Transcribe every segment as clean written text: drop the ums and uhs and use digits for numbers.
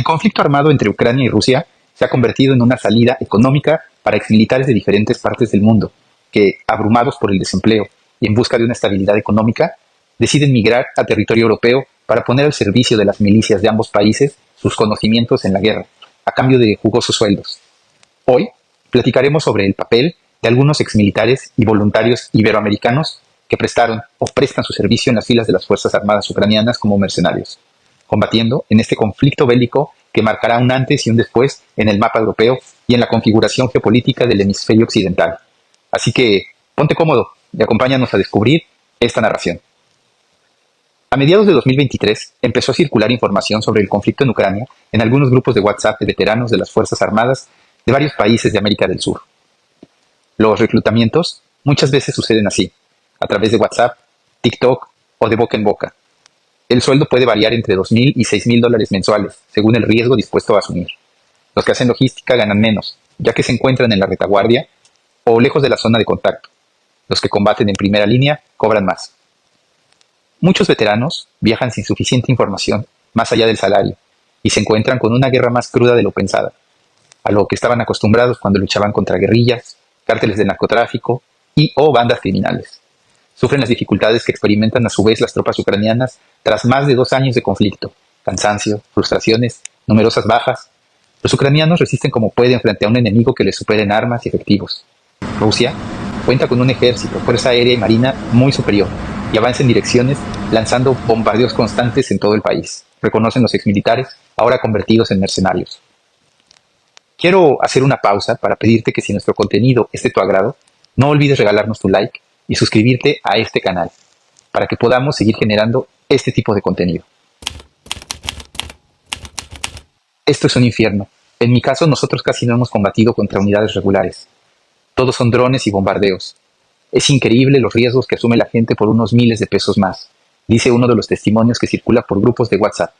conflicto armado entre Ucrania y Rusia se ha convertido en una salida económica para exmilitares de diferentes partes del mundo, que, abrumados por el desempleo y en busca de una estabilidad económica, deciden migrar a territorio europeo para poner al servicio de las milicias de ambos países sus conocimientos en la guerra, a cambio de jugosos sueldos. Hoy platicaremos sobre el papel de algunos exmilitares y voluntarios iberoamericanos que prestaron o prestan su servicio en las filas de las Fuerzas Armadas ucranianas como mercenarios, combatiendo en este conflicto bélico que marcará un antes y un después en el mapa europeo y en la configuración geopolítica del hemisferio occidental. Así que ponte cómodo y acompáñanos a descubrir esta narración. A mediados de 2023 empezó a circular información sobre el conflicto en Ucrania en algunos grupos de WhatsApp de veteranos de las Fuerzas Armadas de varios países de América del Sur. Los reclutamientos muchas veces suceden así, a través de WhatsApp, TikTok o de boca en boca. El sueldo puede variar entre $2,000 y $6,000 mensuales, según el riesgo dispuesto a asumir. Los que hacen logística ganan menos, ya que se encuentran en la retaguardia o lejos de la zona de contacto. Los que combaten en primera línea cobran más. Muchos veteranos viajan sin suficiente información, más allá del salario, y se encuentran con una guerra más cruda de lo pensada, a lo que estaban acostumbrados cuando luchaban contra guerrillas, cárteles de narcotráfico y o bandas criminales. Sufren las dificultades que experimentan a su vez las tropas ucranianas tras más de 2 años de conflicto, cansancio, frustraciones, numerosas bajas. Los ucranianos resisten como pueden frente a un enemigo que les supera en armas y efectivos. Rusia cuenta con un ejército, fuerza aérea y marina muy superior y avanza en direcciones lanzando bombardeos constantes en todo el país, reconocen los exmilitares, ahora convertidos en mercenarios. Quiero hacer una pausa para pedirte que si nuestro contenido es de tu agrado, no olvides regalarnos tu like y suscribirte a este canal, para que podamos seguir generando este tipo de contenido. Esto es un infierno. En mi caso, nosotros casi no hemos combatido contra unidades regulares. Todos son drones y bombardeos. Es increíble los riesgos que asume la gente por unos miles de pesos más, dice uno de los testimonios que circula por grupos de WhatsApp.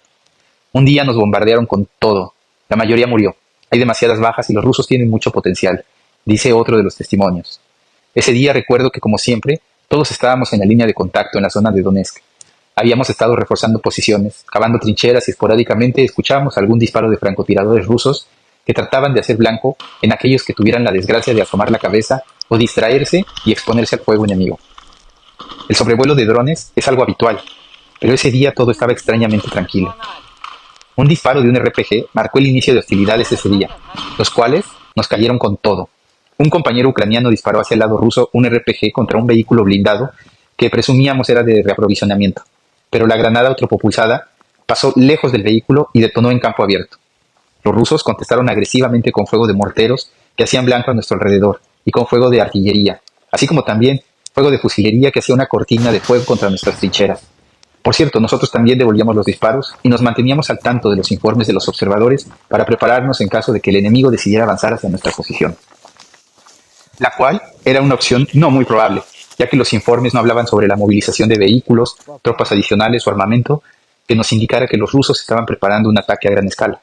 Un día nos bombardearon con todo. La mayoría murió. Hay demasiadas bajas y los rusos tienen mucho potencial, dice otro de los testimonios. Ese día recuerdo que, como siempre, todos estábamos en la línea de contacto en la zona de Donetsk. Habíamos estado reforzando posiciones, cavando trincheras y esporádicamente escuchábamos algún disparo de francotiradores rusos que trataban de hacer blanco en aquellos que tuvieran la desgracia de asomar la cabeza o distraerse y exponerse al fuego enemigo. El sobrevuelo de drones es algo habitual, pero ese día todo estaba extrañamente tranquilo. Un disparo de un RPG marcó el inicio de hostilidades ese día, los cuales nos cayeron con todo. Un compañero ucraniano disparó hacia el lado ruso un RPG contra un vehículo blindado que presumíamos era de reaprovisionamiento, pero la granada autopropulsada pasó lejos del vehículo y detonó en campo abierto. Los rusos contestaron agresivamente con fuego de morteros que hacían blanco a nuestro alrededor y con fuego de artillería, así como también fuego de fusilería que hacía una cortina de fuego contra nuestras trincheras. Por cierto, nosotros también devolvíamos los disparos y nos manteníamos al tanto de los informes de los observadores para prepararnos en caso de que el enemigo decidiera avanzar hacia nuestra posición, la cual era una opción no muy probable, ya que los informes no hablaban sobre la movilización de vehículos, tropas adicionales o armamento que nos indicara que los rusos estaban preparando un ataque a gran escala.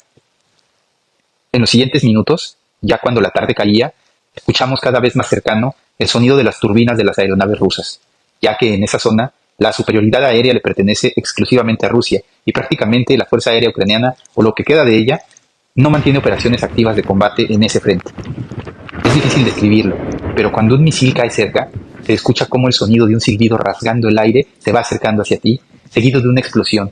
En los siguientes minutos, ya cuando la tarde caía, escuchamos cada vez más cercano el sonido de las turbinas de las aeronaves rusas, ya que en esa zona la superioridad aérea le pertenece exclusivamente a Rusia y prácticamente la Fuerza Aérea Ucraniana, o lo que queda de ella, no mantiene operaciones activas de combate en ese frente. Es difícil describirlo, pero cuando un misil cae cerca, se escucha como el sonido de un silbido rasgando el aire se va acercando hacia ti, seguido de una explosión,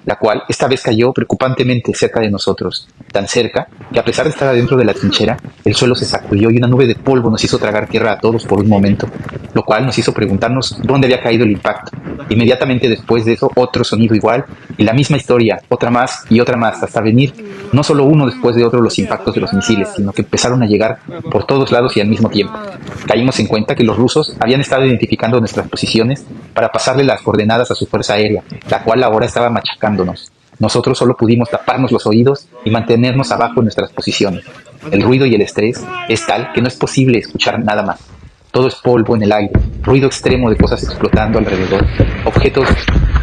la cual esta vez cayó preocupantemente cerca de nosotros, tan cerca que a pesar de estar adentro de la trinchera, el suelo se sacudió y una nube de polvo nos hizo tragar tierra a todos por un momento, lo cual nos hizo preguntarnos dónde había caído el impacto. Inmediatamente después de eso, otro sonido igual, y la misma historia, otra más y otra más, hasta venir no solo uno después de otro los impactos de los misiles, sino que empezaron a llegar por todos lados y al mismo tiempo. Caímos en cuenta que los rusos habían estado identificando nuestras posiciones para pasarle las coordenadas a su fuerza aérea, la cual ahora estaba machacándonos. Nosotros solo pudimos taparnos los oídos y mantenernos abajo en nuestras posiciones. El ruido y el estrés es tal que no es posible escuchar nada más. Todo es polvo en el aire, ruido extremo de cosas explotando alrededor, objetos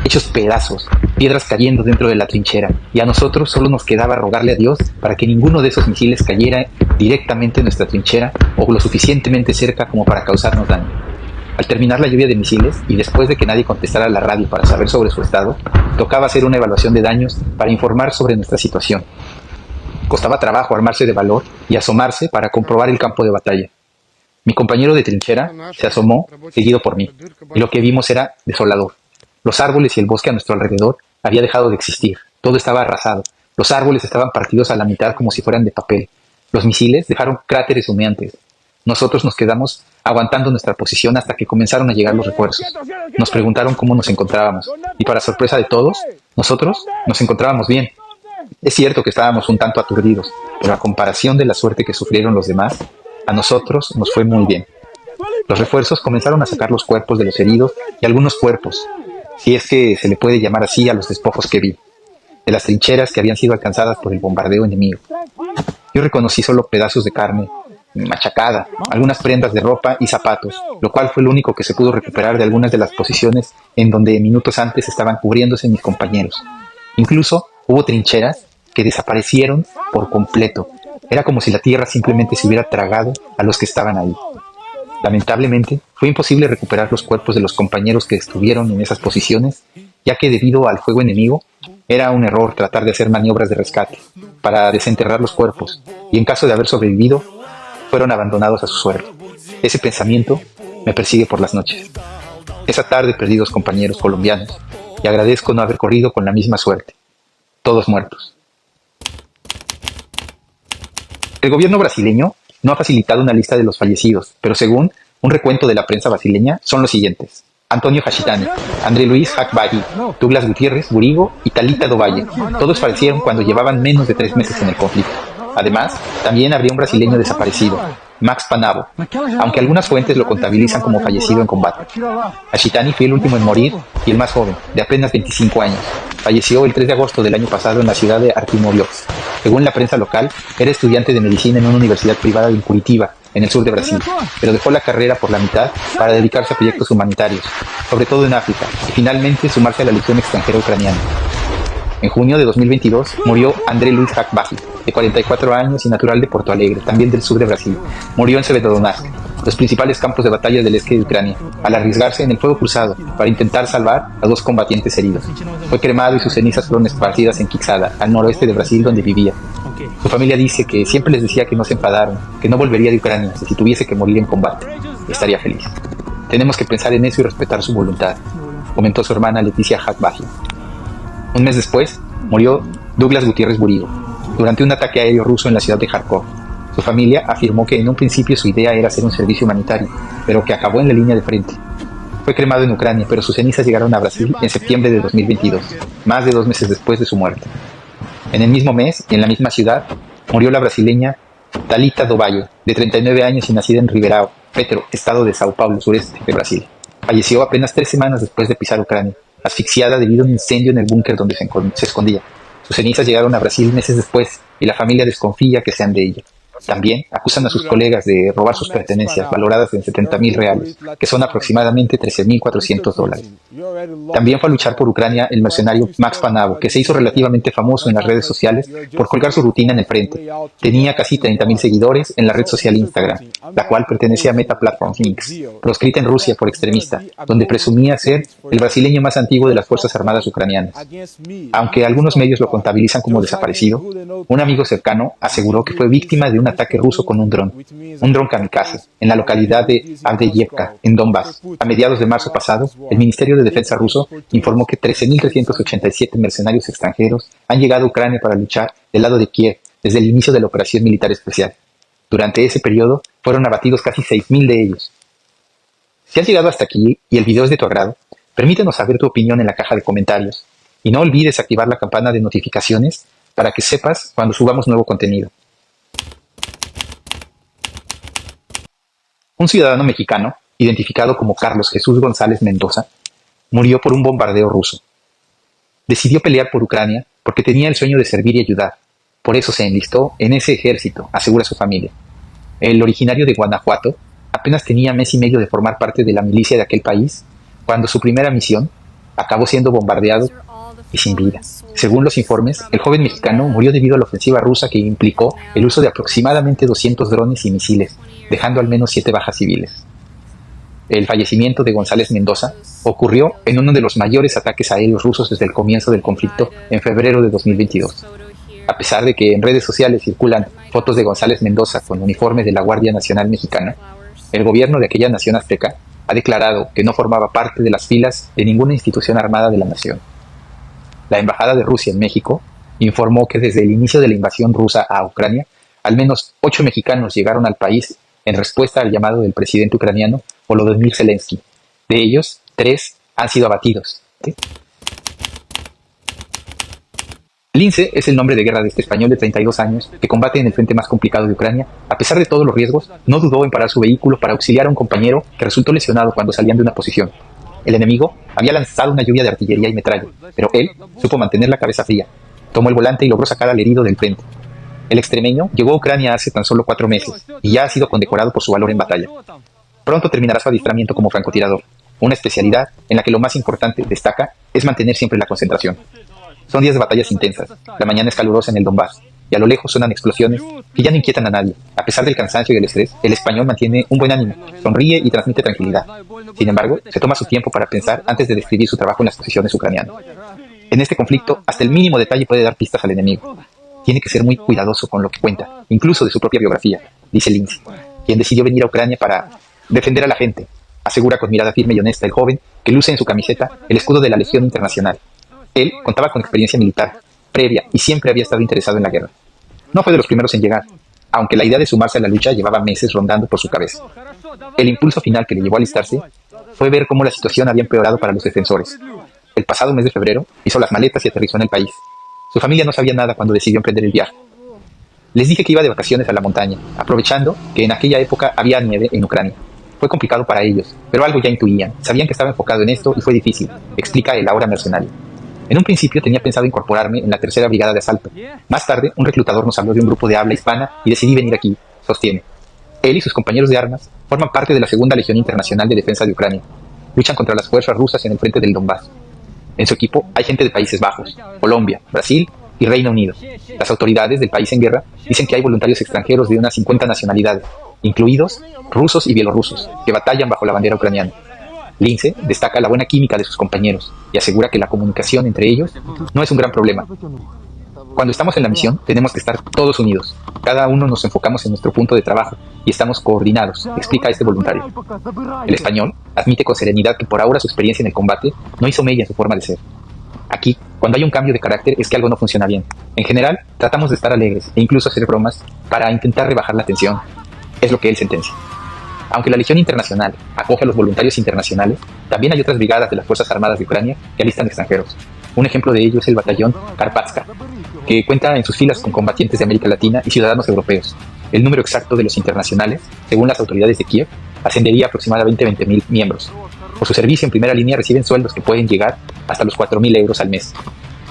hechos pedazos, piedras cayendo dentro de la trinchera, y a nosotros solo nos quedaba rogarle a Dios para que ninguno de esos misiles cayera directamente en nuestra trinchera o lo suficientemente cerca como para causarnos daño. Al terminar la lluvia de misiles y después de que nadie contestara a la radio para saber sobre su estado, tocaba hacer una evaluación de daños para informar sobre nuestra situación. Costaba trabajo armarse de valor y asomarse para comprobar el campo de batalla. Mi compañero de trinchera se asomó, seguido por mí, y lo que vimos era desolador. Los árboles y el bosque a nuestro alrededor había dejado de existir. Todo estaba arrasado. Los árboles estaban partidos a la mitad como si fueran de papel. Los misiles dejaron cráteres humeantes. Nosotros nos quedamos aguantando nuestra posición hasta que comenzaron a llegar los refuerzos. Nos preguntaron cómo nos encontrábamos, y para sorpresa de todos, nosotros nos encontrábamos bien. Es cierto que estábamos un tanto aturdidos, pero a comparación de la suerte que sufrieron los demás, a nosotros nos fue muy bien. Los refuerzos comenzaron a sacar los cuerpos de los heridos y algunos cuerpos, si es que se le puede llamar así a los despojos que vi, de las trincheras que habían sido alcanzadas por el bombardeo enemigo. Yo reconocí solo pedazos de carne machacada, algunas prendas de ropa y zapatos, lo cual fue lo único que se pudo recuperar de algunas de las posiciones en donde minutos antes estaban cubriéndose mis compañeros. Incluso hubo trincheras que desaparecieron por completo. Era como si la tierra simplemente se hubiera tragado a los que estaban ahí. Lamentablemente, fue imposible recuperar los cuerpos de los compañeros que estuvieron en esas posiciones, ya que debido al fuego enemigo, era un error tratar de hacer maniobras de rescate para desenterrar los cuerpos, y en caso de haber sobrevivido, fueron abandonados a su suerte. Ese pensamiento me persigue por las noches. Esa tarde perdí 2 compañeros colombianos, y agradezco no haber corrido con la misma suerte. Todos muertos. El gobierno brasileño no ha facilitado una lista de los fallecidos, pero según un recuento de la prensa brasileña, son los siguientes: Antonio Hashitani, André Luis Hackbaji, Douglas Gutiérrez Burigo y Talita do Valle. Todos fallecieron cuando llevaban menos de 3 meses en el conflicto. Además, también habría un brasileño desaparecido, Max Panavo, aunque algunas fuentes lo contabilizan como fallecido en combate. Hashitani fue el último en morir y el más joven, de apenas 25 años. Falleció el 3 de agosto del año pasado en la ciudad de Artimoriox. Según la prensa local, era estudiante de medicina en una universidad privada en Curitiba, en el sur de Brasil, pero dejó la carrera por la mitad para dedicarse a proyectos humanitarios, sobre todo en África, y finalmente sumarse a la Legión Extranjera Ucraniana. En junio de 2022 murió André Luis Hackbaji, de 44 años y natural de Porto Alegre, también del sur de Brasil. Murió en Severodonetsk, los principales campos de batalla del este de Ucrania, al arriesgarse en el fuego cruzado para intentar salvar a 2 combatientes heridos. Fue cremado y sus cenizas fueron esparcidas en Quixada, al noroeste de Brasil, donde vivía. Su familia dice que siempre les decía que no se enfadaron, que no volvería de Ucrania, que si tuviese que morir en combate, estaría feliz. Tenemos que pensar en eso y respetar su voluntad, comentó su hermana Leticia Hackbaji. Un mes después, murió Douglas Gutiérrez Burigo, durante un ataque aéreo ruso en la ciudad de Kharkov. Su familia afirmó que en un principio su idea era hacer un servicio humanitario, pero que acabó en la línea de frente. Fue cremado en Ucrania, pero sus cenizas llegaron a Brasil en septiembre de 2022, más de 2 meses después de su muerte. En el mismo mes y en la misma ciudad, murió la brasileña Talita do Valle, de 39 años y nacida en Ribeirão Preto, estado de Sao Paulo, sureste de Brasil. Falleció apenas 3 semanas después de pisar Ucrania, asfixiada debido a un incendio en el búnker donde se escondía. Sus cenizas llegaron a Brasil meses después y la familia desconfía que sean de ella. También acusan a sus colegas de robar sus pertenencias, valoradas en 70.000 reales, que son aproximadamente $13.400. También fue a luchar por Ucrania el mercenario Max Panavo, que se hizo relativamente famoso en las redes sociales por colgar su rutina en el frente. Tenía casi 30.000 seguidores en la red social Instagram, la cual pertenecía a Meta Platforms Inc., proscrita en Rusia por extremista, donde presumía ser el brasileño más antiguo de las Fuerzas Armadas ucranianas. Aunque algunos medios lo contabilizan como desaparecido, un amigo cercano aseguró que fue víctima de un ataque ruso con un dron kamikaze, en la localidad de Avdiivka, en Donbass. A mediados de marzo pasado, el Ministerio de Defensa ruso informó que 13.387 mercenarios extranjeros han llegado a Ucrania para luchar del lado de Kiev desde el inicio de la operación militar especial. Durante ese periodo, fueron abatidos casi 6.000 de ellos. Si has llegado hasta aquí y el video es de tu agrado, permítenos saber tu opinión en la caja de comentarios. Y no olvides activar la campana de notificaciones para que sepas cuando subamos nuevo contenido. Un ciudadano mexicano, identificado como Carlos Jesús González Mendoza, murió por un bombardeo ruso. Decidió pelear por Ucrania porque tenía el sueño de servir y ayudar. Por eso se enlistó en ese ejército, asegura su familia. El originario de Guanajuato apenas tenía mes y medio de formar parte de la milicia de aquel país, cuando su primera misión acabó siendo bombardeado y sin vida. Según los informes, el joven mexicano murió debido a la ofensiva rusa que implicó el uso de aproximadamente 200 drones y misiles, dejando al menos 7 bajas civiles. El fallecimiento de González Mendoza ocurrió en uno de los mayores ataques aéreos rusos desde el comienzo del conflicto en febrero de 2022. A pesar de que en redes sociales circulan fotos de González Mendoza con uniforme de la Guardia Nacional Mexicana, el gobierno de aquella nación azteca ha declarado que no formaba parte de las filas de ninguna institución armada de la nación. La Embajada de Rusia en México informó que desde el inicio de la invasión rusa a Ucrania, al menos 8 mexicanos llegaron al país en respuesta al llamado del presidente ucraniano Volodymyr Zelensky. De ellos, 3 han sido abatidos. ¿Sí? Lince es el nombre de guerra de este español de 32 años que combate en el frente más complicado de Ucrania. A pesar de todos los riesgos, no dudó en parar su vehículo para auxiliar a un compañero que resultó lesionado cuando salían de una posición. El enemigo había lanzado una lluvia de artillería y metralla, pero él supo mantener la cabeza fría. Tomó el volante y logró sacar al herido del frente. El extremeño llegó a Ucrania hace tan solo 4 meses y ya ha sido condecorado por su valor en batalla. Pronto terminará su adiestramiento como francotirador, una especialidad en la que lo más importante, destaca, es mantener siempre la concentración. Son días de batallas intensas, la mañana es calurosa en el Donbass, y a lo lejos suenan explosiones que ya no inquietan a nadie. A pesar del cansancio y del estrés, el español mantiene un buen ánimo, sonríe y transmite tranquilidad. Sin embargo, se toma su tiempo para pensar antes de describir su trabajo en las posiciones ucranianas. En este conflicto, hasta el mínimo detalle puede dar pistas al enemigo. Tiene que ser muy cuidadoso con lo que cuenta, incluso de su propia biografía, dice Lince, quien decidió venir a Ucrania para defender a la gente. Asegura con mirada firme y honesta el joven que luce en su camiseta el escudo de la Legión Internacional. Él contaba con experiencia militar previa y siempre había estado interesado en la guerra. No fue de los primeros en llegar, aunque la idea de sumarse a la lucha llevaba meses rondando por su cabeza. El impulso final que le llevó a alistarse fue ver cómo la situación había empeorado para los defensores. El pasado mes de febrero hizo las maletas y aterrizó en el país. Su familia no sabía nada cuando decidió emprender el viaje. Les dije que iba de vacaciones a la montaña, aprovechando que en aquella época había nieve en Ucrania. Fue complicado para ellos, pero algo ya intuían. Sabían que estaba enfocado en esto y fue difícil, explica el ahora mercenario. En un principio tenía pensado incorporarme en la 3ª Brigada de Asalto. Más tarde, un reclutador nos habló de un grupo de habla hispana y decidí venir aquí, sostiene. Él y sus compañeros de armas forman parte de la Segunda Legión Internacional de Defensa de Ucrania. Luchan contra las fuerzas rusas en el frente del Donbass. En su equipo hay gente de Países Bajos, Colombia, Brasil y Reino Unido. Las autoridades del país en guerra dicen que hay voluntarios extranjeros de unas 50 nacionalidades, incluidos rusos y bielorrusos, que batallan bajo la bandera ucraniana. Lince destaca la buena química de sus compañeros y asegura que la comunicación entre ellos no es un gran problema. Cuando estamos en la misión, tenemos que estar todos unidos. Cada uno nos enfocamos en nuestro punto de trabajo y estamos coordinados, explica este voluntario. El español admite con serenidad que por ahora su experiencia en el combate no hizo mella en su forma de ser. Aquí, cuando hay un cambio de carácter, es que algo no funciona bien. En general, tratamos de estar alegres e incluso hacer bromas para intentar rebajar la tensión. Es lo que él sentencia. Aunque la Legión Internacional acoge a los voluntarios internacionales, también hay otras brigadas de las Fuerzas Armadas de Ucrania que alistan extranjeros. Un ejemplo de ello es el batallón Karpatska, que cuenta en sus filas con combatientes de América Latina y ciudadanos europeos. El número exacto de los internacionales, según las autoridades de Kiev, ascendería a aproximadamente 20.000 miembros. Por su servicio en primera línea reciben sueldos que pueden llegar hasta los 4.000 euros al mes.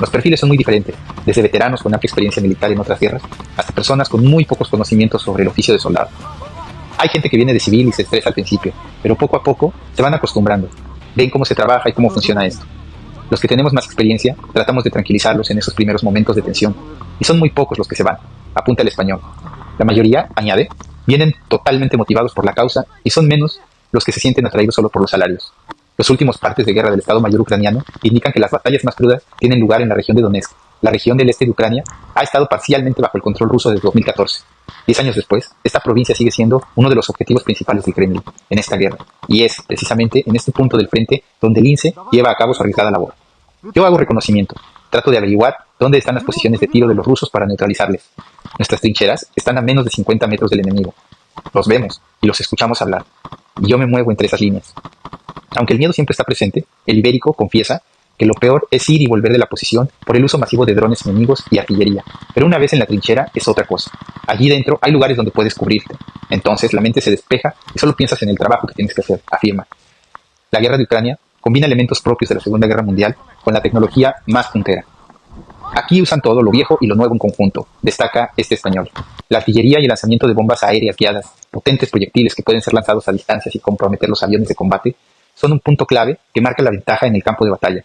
Los perfiles son muy diferentes, desde veteranos con amplia experiencia militar en otras guerras, hasta personas con muy pocos conocimientos sobre el oficio de soldado. Hay gente que viene de civil y se estresa al principio, pero poco a poco se van acostumbrando. Ven cómo se trabaja y cómo funciona esto. Los que tenemos más experiencia tratamos de tranquilizarlos en esos primeros momentos de tensión, y son muy pocos los que se van, apunta el español. La mayoría, añade, vienen totalmente motivados por la causa y son menos los que se sienten atraídos solo por los salarios. Los últimos partes de guerra del Estado Mayor ucraniano indican que las batallas más crudas tienen lugar en la región de Donetsk. La región del este de Ucrania ha estado parcialmente bajo el control ruso desde 2014. 10 años después, esta provincia sigue siendo uno de los objetivos principales del Kremlin en esta guerra, y es precisamente en este punto del frente donde Lince lleva a cabo su arriesgada labor. Yo hago reconocimiento, trato de averiguar dónde están las posiciones de tiro de los rusos para neutralizarles. Nuestras trincheras están a menos de 50 metros del enemigo. Los vemos y los escuchamos hablar, y yo me muevo entre esas líneas. Aunque el miedo siempre está presente, el ibérico confiesa que lo peor es ir y volver de la posición por el uso masivo de drones enemigos y artillería. Pero una vez en la trinchera es otra cosa. Allí dentro hay lugares donde puedes cubrirte. Entonces la mente se despeja y solo piensas en el trabajo que tienes que hacer, afirma. La guerra de Ucrania combina elementos propios de la Segunda Guerra Mundial con la tecnología más puntera. Aquí usan todo lo viejo y lo nuevo en conjunto, destaca este español. La artillería y el lanzamiento de bombas aéreas guiadas, potentes proyectiles que pueden ser lanzados a distancias y comprometer los aviones de combate, son un punto clave que marca la ventaja en el campo de batalla.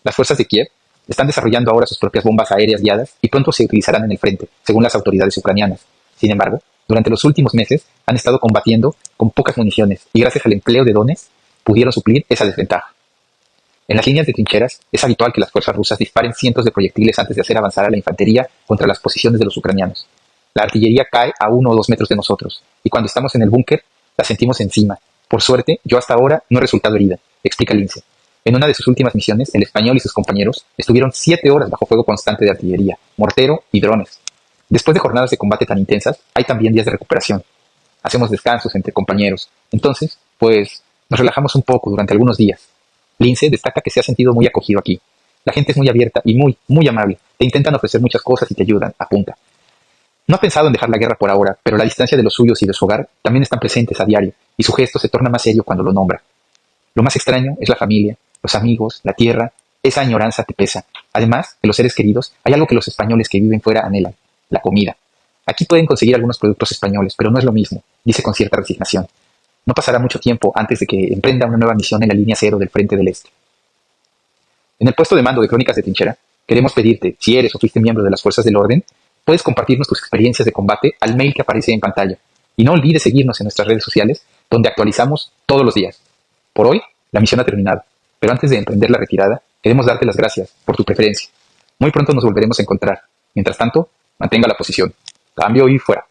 Las fuerzas de Kiev están desarrollando ahora sus propias bombas aéreas guiadas y pronto se utilizarán en el frente, según las autoridades ucranianas. Sin embargo, durante los últimos meses han estado combatiendo con pocas municiones y gracias al empleo de drones pudieron suplir esa desventaja. En las líneas de trincheras es habitual que las fuerzas rusas disparen cientos de proyectiles antes de hacer avanzar a la infantería contra las posiciones de los ucranianos. La artillería cae a 1 o 2 metros de nosotros, y cuando estamos en el búnker, la sentimos encima. Por suerte, yo hasta ahora no he resultado herida, explica Lince. En una de sus últimas misiones, el español y sus compañeros estuvieron 7 horas bajo fuego constante de artillería, mortero y drones. Después de jornadas de combate tan intensas, hay también días de recuperación. Hacemos descansos entre compañeros. Entonces, pues, nos relajamos un poco durante algunos días. Lince destaca que se ha sentido muy acogido aquí. La gente es muy abierta y muy amable. Te intentan ofrecer muchas cosas y te ayudan, apunta. No ha pensado en dejar la guerra por ahora, pero la distancia de los suyos y de su hogar también están presentes a diario, y su gesto se torna más serio cuando lo nombra. Lo más extraño es la familia, los amigos, la tierra. Esa añoranza te pesa. Además de los seres queridos, hay algo que los españoles que viven fuera anhelan: la comida. Aquí pueden conseguir algunos productos españoles, pero no es lo mismo, dice con cierta resignación. No pasará mucho tiempo antes de que emprenda una nueva misión en la línea cero del frente del este. En el puesto de mando de Crónicas de Trinchera, queremos pedirte, si eres o fuiste miembro de las fuerzas del orden, puedes compartirnos tus experiencias de combate al mail que aparece en pantalla. Y no olvides seguirnos en nuestras redes sociales, donde actualizamos todos los días. Por hoy, la misión ha terminado, pero antes de emprender la retirada, queremos darte las gracias por tu preferencia. Muy pronto nos volveremos a encontrar. Mientras tanto, mantenga la posición. Cambio y fuera.